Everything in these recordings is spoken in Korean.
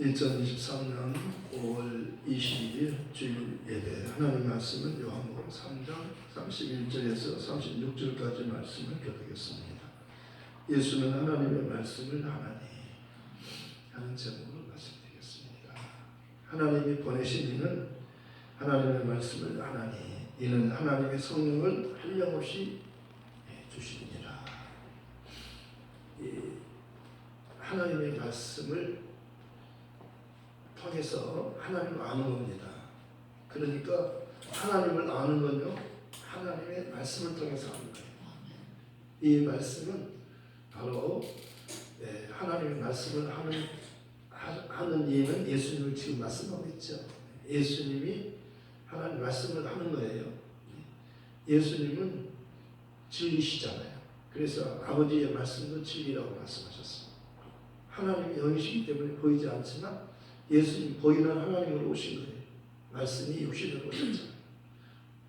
2023년 5월 22일 주일 예배 하나님 말씀은 요한복음 3장 31절에서 36절까지 말씀을 교독했습니다. 예수는 하나님의 말씀을 하나니 하는 제목으로 말씀드리겠습니다. 하나님이 보내신 이는 하나님의 말씀을 하나니 이는 하나님의 성령을 한량없이 주시니라. 하나님의 말씀을 통해서 하나님을 아는 겁니다. 그러니까 하나님을 아는 건요, 하나님의 말씀을 통해서 아는 거예요. 이 말씀은 바로 하나님의 말씀을 하는 이는 예수님을 지금 말씀하고 있죠. 예수님이 하나님 말씀을 하는 거예요. 예수님은 진리시잖아요. 그래서 아버지의 말씀도 진리라고 말씀하셨어요. 하나님이 영이시기 때문에 보이지 않지만 예수님 보이는 하나님으로 오신 거예요. 말씀이 육신으로 오셨잖아요.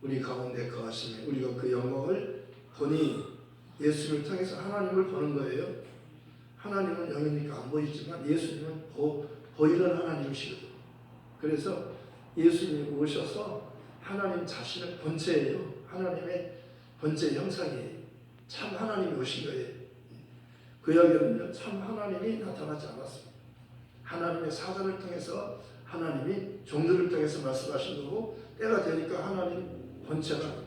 우리 가운데 거하시네. 우리가 그 영광을 보니 예수님을 통해서 하나님을 보는 거예요. 하나님은 영이니까 안 보이지만 예수님은 보이는 하나님이시거든요. 그래서 예수님이 오셔서 하나님 자신의 본체예요. 하나님의 본체 형상이에요. 참 하나님이 오신 거예요. 구약에는요, 참 하나님이 나타나지 않았습니다. 하나님의 사자를 통해서 하나님이 종들을 통해서 말씀하신 거고 때가 되니까 하나님 본체가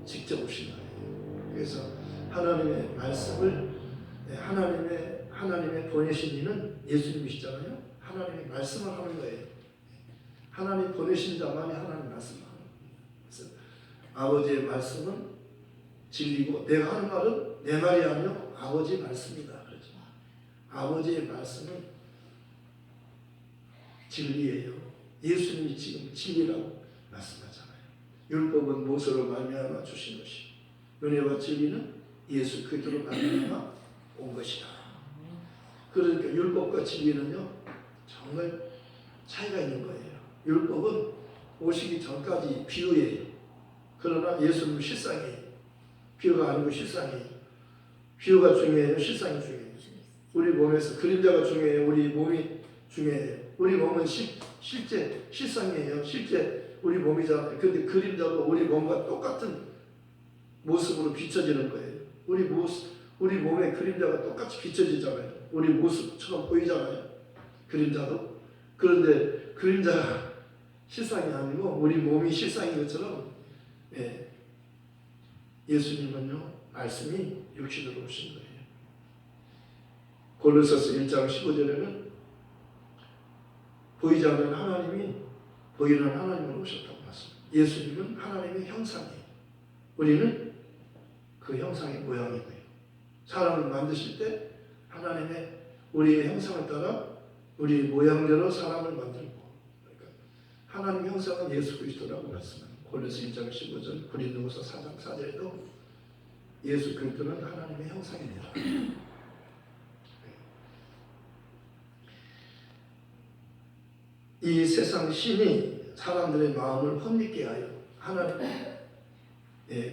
직접 오신 거예요. 그래서 하나님의 말씀을 하나님의 보내신 이는 예수님이시잖아요. 하나님의 말씀을 하는 거예요. 하나님 보내신 자만이 하나님 말씀을 하는 겁니다. 그래서 아버지의 말씀은 진리고 내가 하는 말은 내 말이 아니요 아버지의 말씀이다. 그렇죠. 아버지의 말씀은 진리예요. 예수님이 지금 진리라고 말씀하잖아요. 율법은 모세로 말미암아 주신 것이 은혜와 진리는 예수 그리스도로 말미암아 온 것이다. 그러니까 율법과 진리는요 정말 차이가 있는 거예요. 율법은 오시기 전까지 비유예요. 그러나 예수님은 실상이에요. 비유가 아니고 실상이에요. 비유가 중요해요. 실상이 중요해요. 우리 몸에서 그림자가 중요해요. 우리 몸이 중요해요. 우리 몸은 실제 실상이에요. 실제 우리 몸이잖아요. 그런데 그림자도 우리 몸과 똑같은 모습으로 비춰지는 거예요. 우리 몸의 그림자가 똑같이 비춰지잖아요. 우리 모습처럼 보이잖아요. 그림자도. 그런데 그림자가 실상이 아니고 우리 몸이 실상인 것처럼 예수님은요 말씀이 육신으로 오신 거예요. 골로새서 1장 15절에는 보이지 않는 하나님이 보이는 하나님으로 오셨다고 말씀합니다. 예수님은 하나님의 형상이에요. 우리는 그 형상의 모양이고요. 사람을 만드실 때 하나님의 우리의 형상을 따라 우리 모양대로 사람을 만들고, 그러니까 하나님의 형상은 예수 그리스도라고 말씀합니다. 골로새 1장 15절, 고린도후서 4장 4절에도 예수 그리스도는 하나님의 형상입니다. 이 세상 신이 사람들의 마음을 혼미케 하여 하나님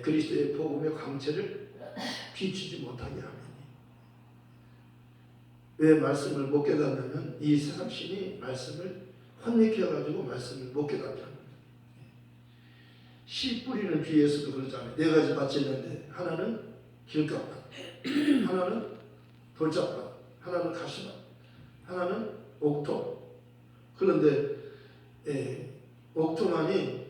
그리스도의 복음의 광채를 비추지 못하게 하니, 왜 말씀을 못 깨닫냐면 이 세상 신이 말씀을 혼미케 해가지고 말씀을 못 깨닫게 합니다. 씨 뿌리는 비에서도 그러잖아요. 네 가지 밭이 있는데 하나는 길가밭, 하나는 돌짝밭, 하나는 가시밭, 하나는 옥토. 그런데 옥토만이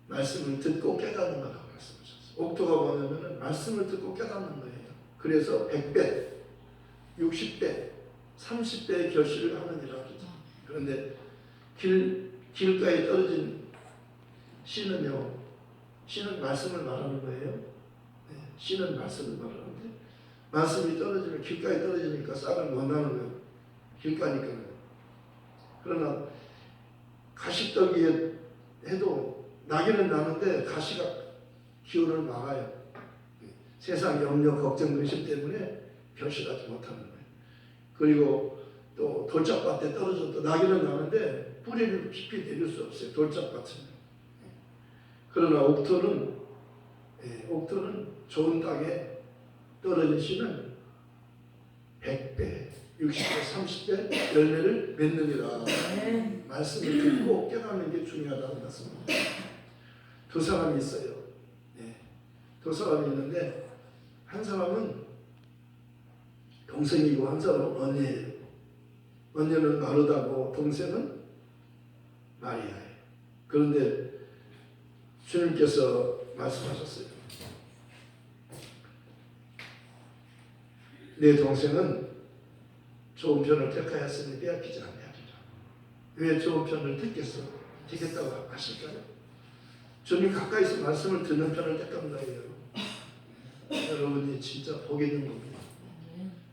말씀을 듣고 깨닫는 거라고 말씀하셨어요. 옥토가 뭐냐면 말씀을 듣고 깨닫는 거예요. 그래서 100배, 60배, 30배의 결실을 하느니라 그러죠. 그런데 길가에 떨어진 씨는요, 씨는 말씀을 말하는 거예요. 씨는 말씀을 말하는데 말씀이 떨어지면 길가에 떨어지니까 싹을 못 나는 거예요. 길가니까요. 그러나 가시떨기에 해도 나기는 나는데 가시가 기운을 막아요. 세상 염려, 걱정, 근심 때문에 결실하지 못하는 거예요. 그리고 또 돌짝밭에 떨어져도 나기는 나는데 뿌리를 깊이 내릴 수 없어요. 돌짝밭은. 그러나 옥토는 좋은 땅에 떨어진 씨는 100배, 60배, 30배 열매를 맺느니라. 말씀을 듣고 깨닫는 게 중요하다는 말씀입니다. 두 사람이 있어요. 두 사람이 있는데 한 사람은 동생이고 한 사람은 언니예요. 언니는 마르다고 동생은 마리아예요. 그런데 주님께서 말씀하셨어요. 내 동생은 좋은 편을 택하였으니 빼앗기지 아니하리라. 왜 좋은 편을 택겠다고 하실까요? 주님 가까이서 말씀을 듣는 편을 택한 거예요. 여러분이 진짜 복이 있는 겁니다.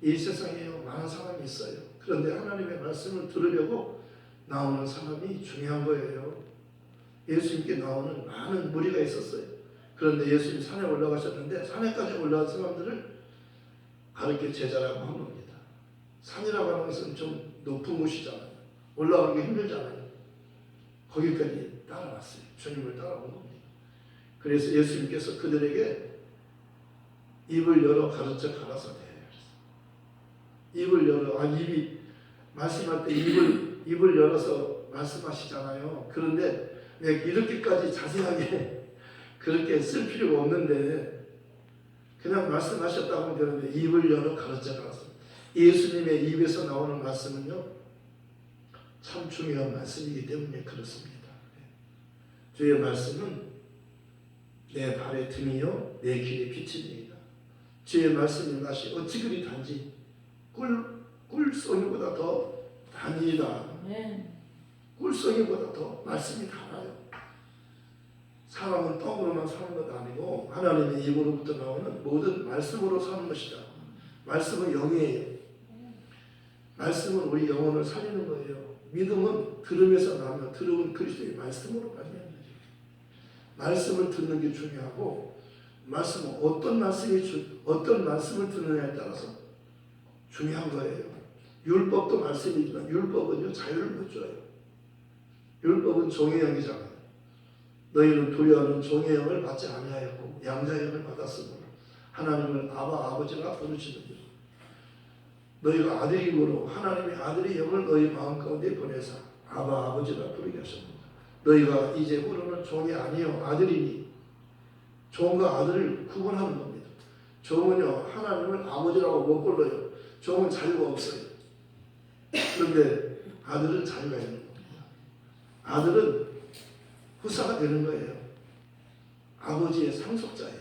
이 세상에 많은 사람이 있어요. 그런데 하나님의 말씀을 들으려고 나오는 사람이 중요한 거예요. 예수님께 나오는 많은 무리가 있었어요. 그런데 예수님 산에 올라가셨는데 산에까지 올라간 사람들을 가르쳐 제자라고 한 겁니다. 산이라고 하는 것은 좀 높은 곳이잖아요. 올라가기 힘들잖아요. 거기까지 따라왔어요. 주님을 따라온 겁니다. 그래서 예수님께서 그들에게 입을 열어 가르쳐 가라사대. 입을 열어, 입이 말씀할 때 입을 열어서 말씀하시잖아요. 그런데 왜 이렇게까지 자세하게 그렇게 쓸 필요가 없는데 그냥 말씀하셨다고 하면 되는데 입을 열어 가르쳐 가라사대. 예수님의 입에서 나오는 말씀은요 참 중요한 말씀이기 때문에 그렇습니다. 주의 말씀은 내 발의 등이요 내 길의 빛입니다. 주의 말씀의 맛이 어찌 그리 단지 꿀송이보다 더 단이다. 꿀송이보다 더 말씀이 달아요. 사람은 떡으로만 사는 것 아니고 하나님의 입으로부터 나오는 모든 말씀으로 사는 것이다. 말씀은 영이에요. 말씀은 우리 영혼을 살리는 거예요. 믿음은 들음에서 나면 들음은 그리스도의 말씀으로 가지는 거죠. 말씀을 듣는 게 중요하고 말씀은 어떤 말씀을 듣느냐에 따라서 중요한 거예요. 율법도 말씀이지만 율법은요 자유를 못 줘요. 율법은 종의 영이잖아요. 너희는 두려워하는 종의 영을 받지 아니하였고 양자의 영을 받았으므로 하나님을 아버지라 부르시느니라. 너희가 아들이므로 하나님의 아들의 영을 너희 마음 가운데 보내사 아버지라 부르게 하셨느니라. 너희가 이제부로는 종이 아니요 아들이니. 종과 아들을 구분하는 겁니다. 종은요 하나님을 아버지라고 못 불러요. 종은 자유가 없어요. 그런데 아들은 자유가 있는 겁니다. 아들은 후사가 되는 거예요. 아버지의 상속자예요.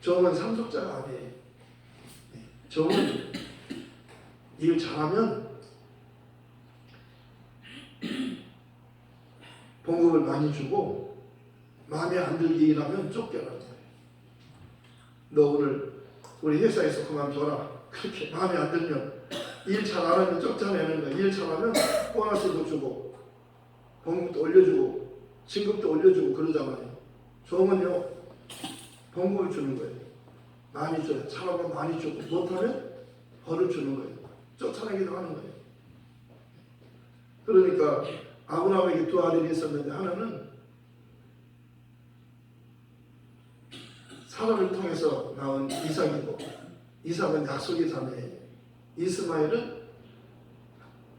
종은 상속자가 아니에요. 종은 일 잘하면 봉급을 많이 주고 마음에 안 들게 일하면 쫓겨나는 거예요. 너 오늘 우리 회사에서 그만둬라. 그렇게 마음에 안 들면 일 잘 안 하면 쫓아내는 거예요. 일 잘하면 보너스도 주고 봉급도 올려주고 진급도 올려주고 그러잖아요. 종은요 봉급을 주는 거예요. 많이 줘요. 잘하면 많이 주고 못하면 벌을 주는 거예요. 쫓아내기도 하는 거예요. 그러니까 아브라함에게 두 아들이 있었는데 하나는 사라를 통해서 나온 이삭이고 이삭은 약속의 자매예요. 이스마엘은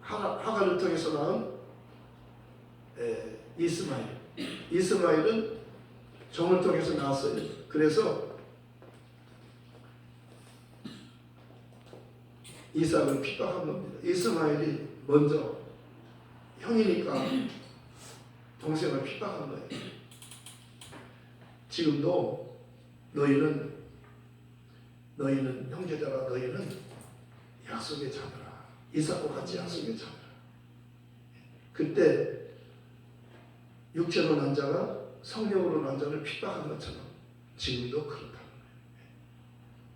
하갈을 통해서 나온 이스마엘은 종을 통해서 나왔어요. 그래서 이삭을 핍박한 겁니다. 이스마엘이 먼저 형이니까 동생을 핍박한 거예요. 지금도 너희는 형제들아 너희는 약속의 자들아. 이삭과 같이 약속의 자들아. 그때 육체로 난 자가 성령으로 난 자를 핍박한 것처럼 지금도 그렇다는 거예요.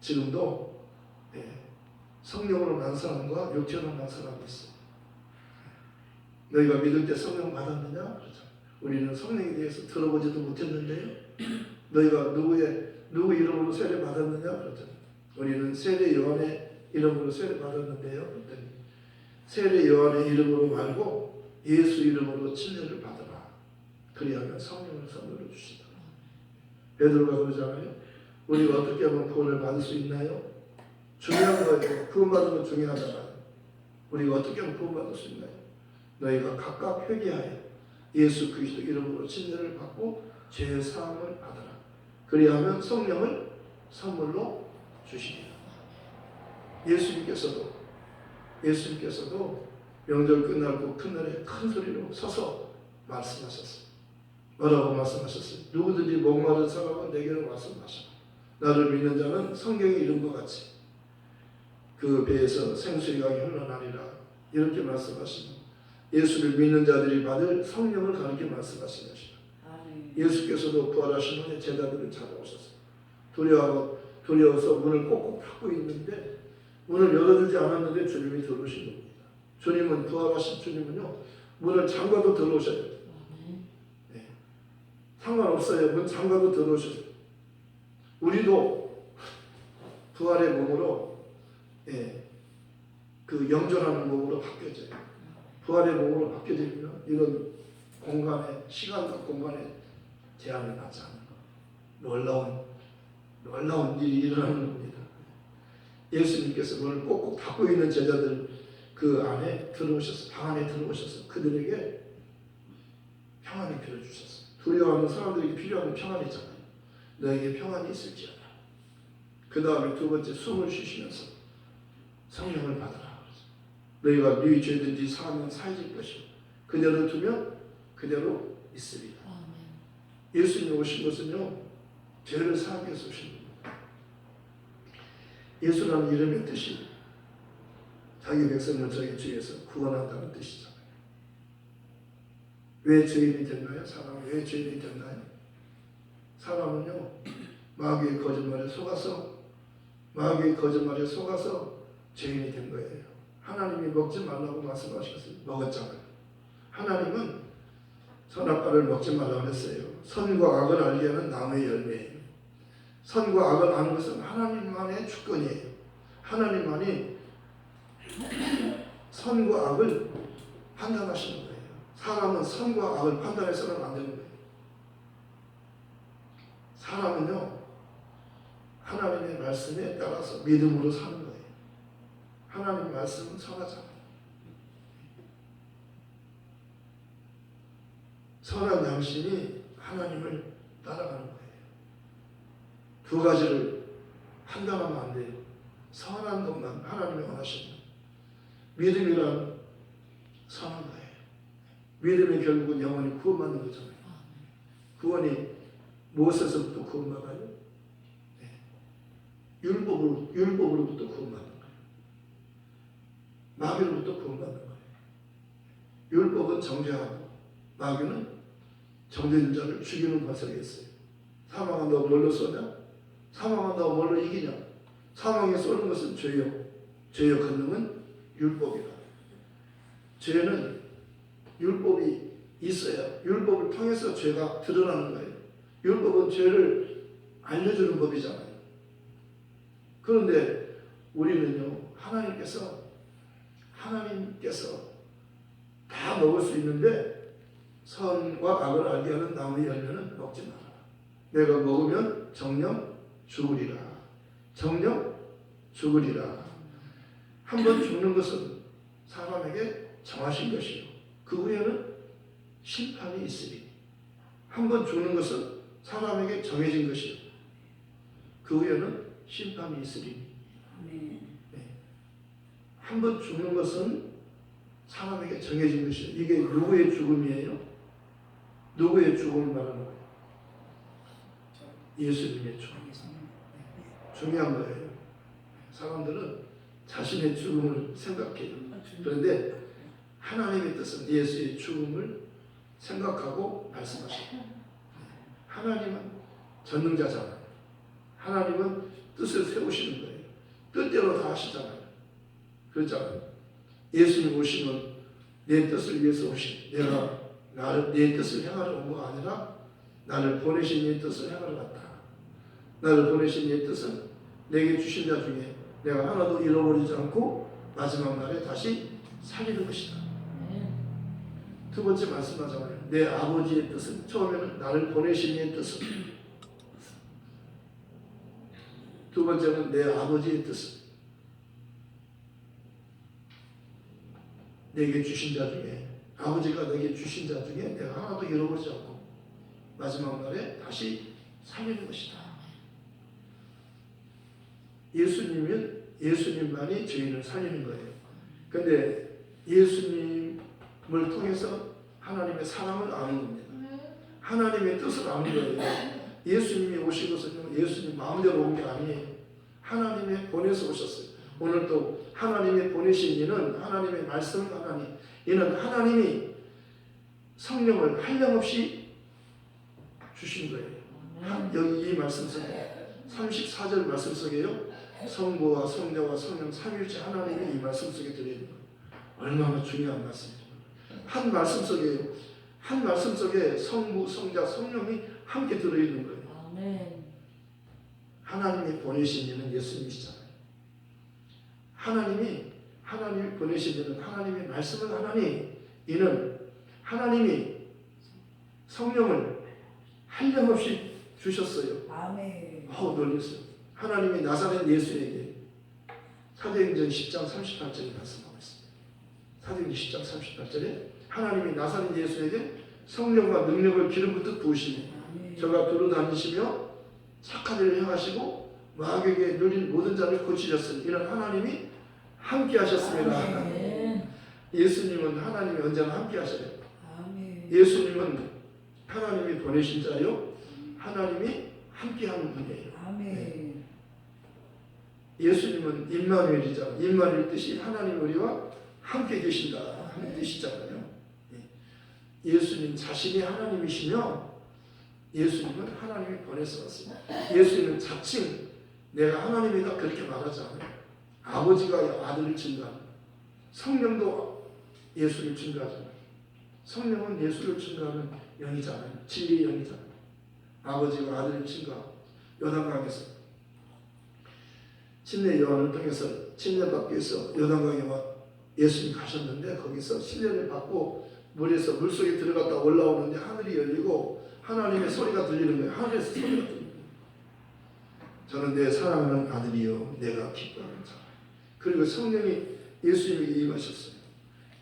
지금도 성령으로 난 사람과 육체로 난 사람이 있어요. 너희가 믿을 때 성령 받았느냐? 그렇죠. 우리는 성령에 대해서 들어보지도 못했는데요. 너희가 누구 이름으로 세례 받았느냐? 그렇죠. 우리는 세례 요한의 이름으로 세례 받았는데요. 세례 요한의 이름으로 말고 예수 이름으로 침례를 받으라. 그리하면 성령을 선물로 주시다. 베드로가 그러잖아요. 우리가 어떻게 하면 구원을 받을 수 있나요? 중요한 거예요. 구원 받는 건 중요하잖아요. 우리가 어떻게 하면 구원받을 수 있나요? 너희가 각각 회개하여 예수 그리스도 이름으로 침례를 받고 죄의 사함을 받으라. 그리하면 성령을 선물로 주시리라. 예수님께서도 명절 끝나고 큰날에 큰 소리로 서서 말씀하셨어요. 뭐라고 말씀하셨어요? 누구든지 목마른 사람은 내게로 와서 마셔. 나를 믿는 자는 성경의 이름과 같이 그 배에서 생수의 강이 흘러나리라. 이렇게 말씀하시면 예수를 믿는 자들이 받을 성령을 가르쳐 말씀하신 것이다. 예수께서도 부활하신 후에 제자들을 찾아오셨어요. 두려워서 문을 꼭꼭 닫고 있는데 문을 열어주지 않았는데 주님이 들어오신 겁니다. 주님은 부활하신 주님은요 문을 잠가도 들어오셔요. 네. 상관없어요. 문 잠가도 들어오셔요. 우리도 부활의 몸으로 그 영존하는 몸으로 바뀌어져요. 부활의 몸으로 바뀌어지면 이런 공간에 시간과 공간에 제한을 받지 않는 거. 놀라운 일이 일어나는 겁니다. 예수님께서 문을 꼭꼭 닫고 있는 제자들 그 안에 들어오셔서 방 안에 들어오셔서 그들에게 평안을 빌어주셨어요. 두려워하는 사람들에게 필요한 평안이잖아요. 너에게 평안이 있을지어다. 그 다음에 두 번째 숨을 쉬시면서 성령을 받으라. 너희가 네 죄든지 사하면 사해질 것이요 그대로 두면 그대로 있으리라. 예수님이 오신 것은요 죄를 사하기 위해서 오신 겁니다. 예수라는 이름의 뜻이 자기 백성을 자기 죄에서 구원한다는 뜻이잖아요. 왜 죄인이 됐나요? 사람은 왜 죄인이 됐나요? 사람은요 마귀의 거짓말에 속아서 죄인이 된 거예요. 하나님이 먹지 말라고 말씀하셨어요. 먹었잖아요. 하나님은 선악과를 먹지 말라고 했어요. 선과 악을 알게 하는 나무의 열매예요. 선과 악을 아는 것은 하나님만의 주권이에요. 하나님만이 선과 악을 판단하시는 거예요. 사람은 선과 악을 판단해서는 안 되는 거예요. 사람은요 하나님의 말씀에 따라서 믿음으로 사는 거예요. 하나님 말씀은 선하잖아요. 선한 양심이 하나님을 따라가는 거예요. 두 가지를 판단하면 안 돼요. 선한 것만 하나님이 원하시는 믿음이란 선한 거예요. 믿음이 결국은 영원히 구원받는 거잖아요. 구원이 무엇에서부터 구원받아요? 네. 율법으로부터 구원받는 거예요. 마귀로부터 구원받는 거예요. 율법은 정죄하고 마귀는 정죄된 자를 죽이는 과정이 있어요. 사망한다고 뭘로 쏘냐? 사망한다고 뭘로 이기냐? 사망에 쏘는 것은 죄요. 죄의 권능은 율법이다. 죄는 율법이 있어야 율법을 통해서 죄가 드러나는 거예요. 율법은 죄를 알려주는 법이잖아요. 그런데 우리는요 하나님께서 다 먹을 수 있는데 선과 악을 알게 하는 나무의 열매는 먹지 마라. 내가 먹으면 정령 죽으리라. 한 번 죽는 것은 사람에게 정하신 것이요 그 후에는 심판이 있으리. 한 번 죽는 것은 사람에게 정해진 것이요 그 후에는 심판이 있으리. 네. 한 번 죽는 것은 사람에게 정해진 것이요. 이게 누구의 죽음이에요? 누구의 죽음을 말하는 거예요? 예수님의 죽음. 중요한 거예요. 사람들은 자신의 죽음을 생각해요. 그런데 하나님의 뜻은 예수의 죽음을 생각하고 말씀하셔요. 하나님은 전능자잖아요. 하나님은 뜻을 세우시는 거예요. 뜻대로 다 하시잖아요. 그렇잖아요. 예수님 오시면 내 뜻을 위해서 오신, 내 뜻을 행하러 온 거 아니라 나를 보내신 내 뜻을 행하러 갔다. 나를 보내신 내 뜻은 내게 주신 자 중에 내가 하나도 잃어버리지 않고 마지막 날에 다시 살리는 것이다. 두 번째 말씀하잖아요. 내 아버지의 뜻은, 처음에는 나를 보내신 내 뜻은, 두 번째는 내 아버지의 뜻은. 내게 주신 자 중에, 아버지가 내게 주신 자 중에 내가 하나도 잃어버리지 않고 마지막 날에 다시 살리는 것이다. 예수님만이 죄인을 살리는 거예요. 근데 예수님을 통해서 하나님의 사랑을 아는 겁니다. 하나님의 뜻을 아는 거예요. 예수님이 오신 것은 예수님 마음대로 온 게 아니에요. 하나님이 보내서 오셨어요. 오늘도 하나님이 보내신 이는 하나님의 말씀을 하나니, 이는 하나님이 성령을 한량없이 주신 거예요. 여기 이 말씀 속에 34절 말씀 속에요. 성부와 성자와 성령 삼위일체 하나님이 이 말씀 속에 들어있는 거예요. 얼마나 중요한 말씀이죠. 한 말씀 속에 성부, 성자, 성령이 함께 들어있는 거예요. 아멘. 하나님이 보내신 이는 예수님이시잖아요. 하나님이 보내신 이는 하나님의 말씀을 하나니, 이는 하나님이 성령을 한량없이 주셨어요. 아멘. 놀랐어요. 하나님이 나사렛 예수에게 사도행전 10장 38절에 말씀하고 있습니다. 사도행전 10장 38절에 하나님이 나사렛 예수에게 성령과 능력을 기름 붓듯 부으시니 저가 두루 다니시며 착한 일을 행하시고 마귀에게 눌린 모든 자를 고치셨으니 이는 하나님이 함께 하셨습니다. 아멘. 예수님은 하나님이 언제나 함께 하셔요. 아멘. 예수님은 하나님이 보내신 자요, 하나님이 함께 하는 분이에요. 아멘. 네. 예수님은 임마누엘이잖아요. 임마누엘 뜻이 하나님 우리와 함께 계신다 하는 뜻이잖아요. 예수님 자신이 하나님이시며 예수님은 하나님이 보내서 왔습니다. 예수님은 자칭 내가 하나님이다 그렇게 말하지 않아요. 아버지가 아들을 증거하는, 성령도 예수를 증거하잖아요. 성령은 예수를 증거하는 영이잖아요. 진리의 영이잖아요. 아버지가 아들을 증거하고 요단강에서 침례 요한을 통해서 침례 받기 위해서 요단강에 예수님 가셨는데 거기서 침례를 받고 물에서 물속에 들어갔다 올라오는데 하늘이 열리고 하나님의 소리가 들리는 거예요. 하늘에서 소리가 들리는 거예요. 저는 내 사랑하는 아들이요 내가 기뻐하는 자. 그리고 성령이 예수님에게 임하셨어요.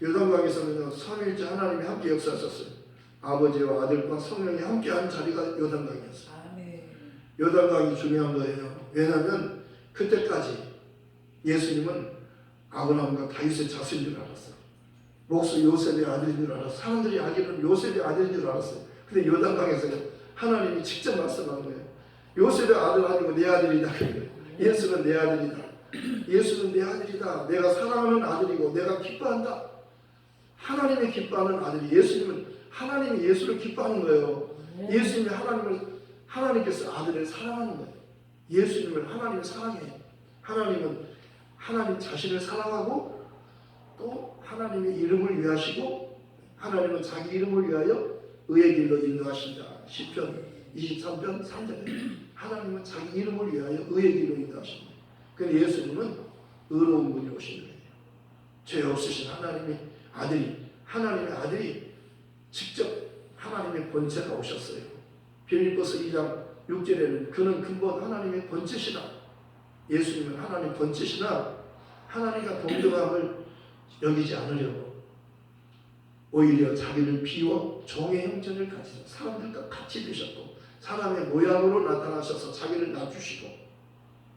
요단강에서는 삼위일체 하나님이 함께 역사하셨어요. 아버지와 아들과 성령이 함께한 자리가 요단강이었어요. 요단강이 중요한 거예요. 왜냐하면 그때까지 예수님은 아브라함과 다윗의 자손인 줄 알았어요. 목수 요셉의 아들인 줄 알았어요. 사람들이 알기로는 요셉의 아들인 줄 알았어요. 근데 요단강에서 하나님이 직접 말씀하는 거예요. 요셉의 아들 아니고 내 아들이다. 예수는 내 아들이다. 예수는 내 아들이다. 내가 사랑하는 아들이고 내가 기뻐한다. 하나님이 기뻐하는 아들이, 예수님은 하나님이 예수를 기뻐하는 거예요. 예수님이 하나님께서 아들을 사랑하는 거예요. 예수님을 하나님이 사랑해요. 하나님은 하나님 자신을 사랑하고 또 하나님의 이름을 위하시고 하나님은 자기 이름을 위하여 의의 길로 인도하신다. 시편 23편 3절에 하나님은 자기 이름을 위하여 의의 길로 인도하신다. 그런데 예수님은 의로운 분이 오신 거예요. 죄 없으신 하나님의 아들이 직접 하나님의 본체가 오셨어요. 빌립보서 2장 6절에는 그는 근본 하나님의 본체시다. 예수님은 하나님 본체시나 하나님과 동등함을 여기지 않으려고 오히려 자기를 비워 종의 형체를 가지고 사람들과 같이 되셨고 사람의 모양으로 나타나셔서 자기를 낮추시고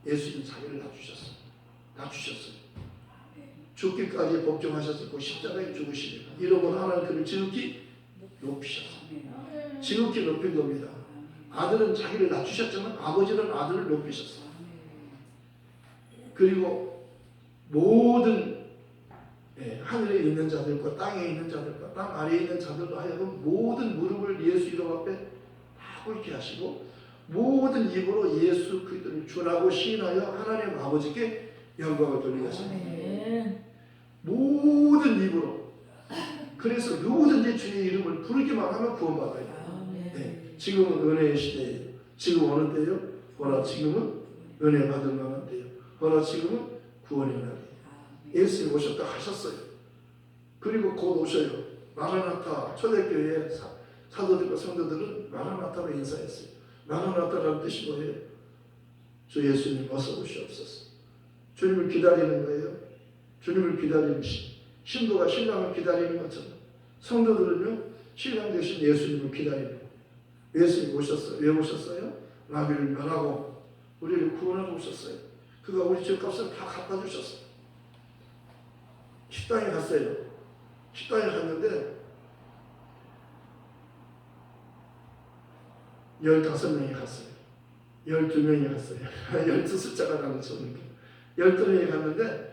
예수님 자기를 낮추셨어요. 죽기까지 복종하셨고 십자가에 죽으시니까 이러므로 하나님 그를 지극히 높이셨어요. 지극히 높인 겁니다. 아들은 자기를 낮추셨지만 아버지는 아들을 높이셨어요. 그리고 모든 하늘에 있는 자들과 땅에 있는 자들과 땅 아래에 있는 자들도 하여금 모든 무릎을 예수 이름 앞에 다 꿇게 하시고 모든 입으로 예수 그리스도를 주라고 시인하여 하나님 아버지께 영광을 돌리게 하십니다. 모든 입으로. 그래서 누구든지 주의 이름을 부르기만 하면 구원받아요. 네. 지금은 은혜의 시대예요. 지금 어느 때요? 보라 지금은 은혜 받을 만한 때요. 보라 지금은 구원의 날이에요. 예수님 오셨다 하셨어요. 그리고 곧 오셔요. 마라나타 초대교회 사도들과 성도들은 마라나타로 인사했어요. 마라나타라는 뜻이 뭐예요? 주 예수님 어서 오시옵소서. 주님을 기다리는 거예요. 주님을 기다리는 신부가 신랑을 기다리는 것처럼 성도들은요 신랑 대신 예수님을 기다리는 거예요. 예수님 오셨어요. 왜 오셨어요? 마귀를 멸하고 우리를 구원하러 오셨어요. 그가 우리 죄값을 다 갚아주셨어요. 식당에 갔어요. 식당에 갔는데 15명이 갔어요. 12명이 갔어요. 12 숫자가 나는 저는 12명이 갔는데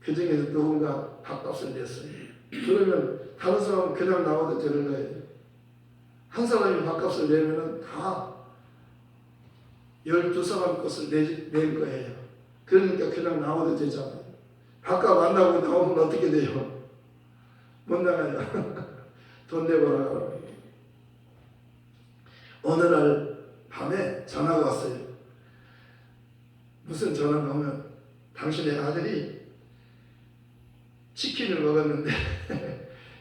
그 중에서 누군가 밥값을 냈어요. 그러면 다른 사람은 그냥 나와도 되는 거예요. 한 사람이 밥값을 내면은 다 12사람 것을 낸 거예요. 그러니까 그냥 나와도 되잖아요. 밥값 안 나오고 나오면 어떻게 돼요? 못 나가요. 돈 내보라. 어느 날 밤에 전화가 왔어요. 무슨 전화가 오면 당신의 아들이 치킨을 먹었는데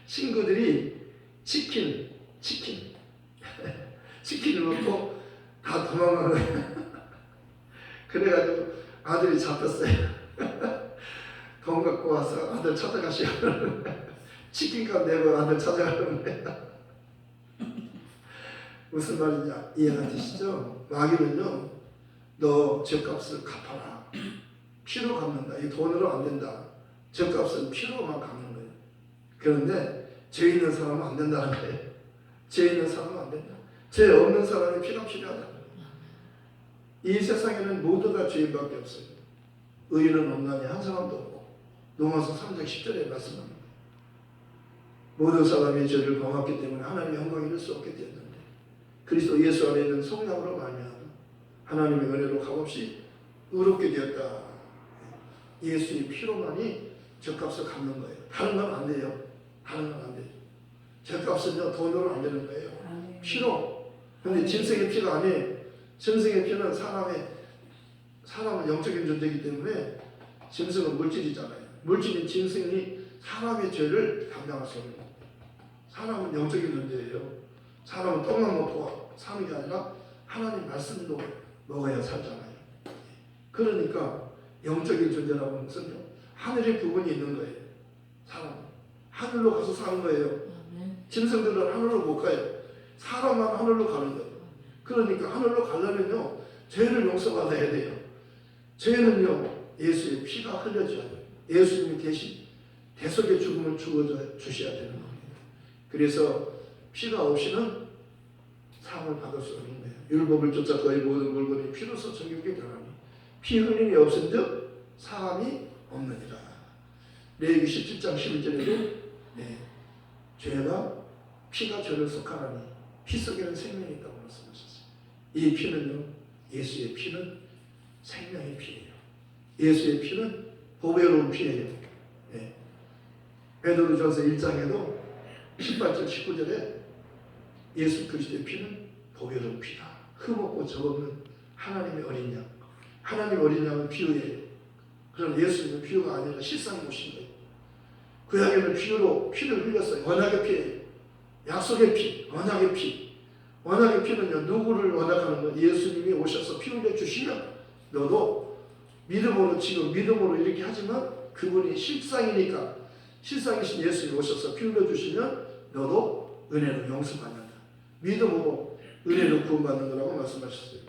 친구들이 치킨을 먹고 다 도망간 거예요. 그래가지고 아들이 잡혔어요. 돈 갖고 와서 아들 찾아가시오. 치킨값 내고 아들 찾아가는 거예요. 무슨 말이냐 이해가 되시죠? 마귀는요 너 죄값을 갚아라. 피로 갚는다. 이 돈으로 안 된다. 죄값은 피로만 갚는 거예요. 그런데 죄 있는 사람은 안 된다는 거예요. 죄 있는 사람은 안 된다. 죄 없는 사람이 피가 필요하다. 이 세상에는 모두 다 죄인밖에 없어요. 의인은 없나니 한 사람도 없고 로마서 3장 10절에 말씀합니다. 모든 사람이 죄를 범했기 때문에 하나님의 영광을 이룰 수 없게 되었는데 그리스도 예수 안에 있는 성령으로 말미암아 하나님의 은혜로 값없이 의롭게 되었다. 예수의 피로만이 죄값을 갚는 거예요. 다른 건 안 돼요. 다른 건 안 돼요. 죄값은요 돈으로 안 되는 거예요. 피로. 근데 짐승의 피가 아니에요. 짐승의 피는 사람은 영적인 존재이기 때문에 짐승은 물질이잖아요. 물질인 짐승이 사람의 죄를 감당할 수 없는 거예요. 사람은 영적인 존재예요. 사람은 떡만 먹고 사는 게 아니라 하나님 말씀도 먹어야 살잖아요. 그러니까 영적인 존재라고 하는 것은요 하늘의 부분이 있는 거예요. 사람 하늘로 가서 사는 거예요. 짐승들은 하늘로 못 가요. 사람만 하늘로 가는 거예요. 그러니까 하늘로 가려면요 죄를 용서받아야 돼요. 죄는요 예수의 피가 흘려져야 돼요. 예수님이 대신 대속의 죽음을 주셔야 되는 겁니다. 그래서 피가 없이는 사함을 받을 수 없는 거예요. 율법을 쫓아 거의 모든 물건이 피로서 정결케 되나니 피 흘림이 없은즉 사함이 없느니라. 레위기 17장 11절에도 죄가 피가 죄를 속하나니 피 속에는 생명이 있다고 말씀하셨어요. 이 피는요 예수의 피는 생명의 피예요. 예수의 피는 보배로운 피예요. 베드로전서 1장에도 18절 19절에 예수 그리스도의 피는 보배로운 피다. 흠없고 적없는 하나님의 어린 양. 하나님 어린 양은 비유예요. 그럼 예수님은 비유가 아니라 실상이 오신 거예요. 구약에는 피를 흘렸어요. 언약의 피예요. 약속의 피, 언약의 피. 언약의 피는요 누구를 언약하는 거예요? 예수님이 오셔서 피 흘려 주시면 너도 믿음으로 지금 믿음으로 이렇게 하지만 그분이 실상이니까 실상이신 예수님이 오셔서 피 흘려 주시면 너도 은혜로 용서받는다. 믿음으로 은혜로 구원받는 거라고 말씀하셨어요.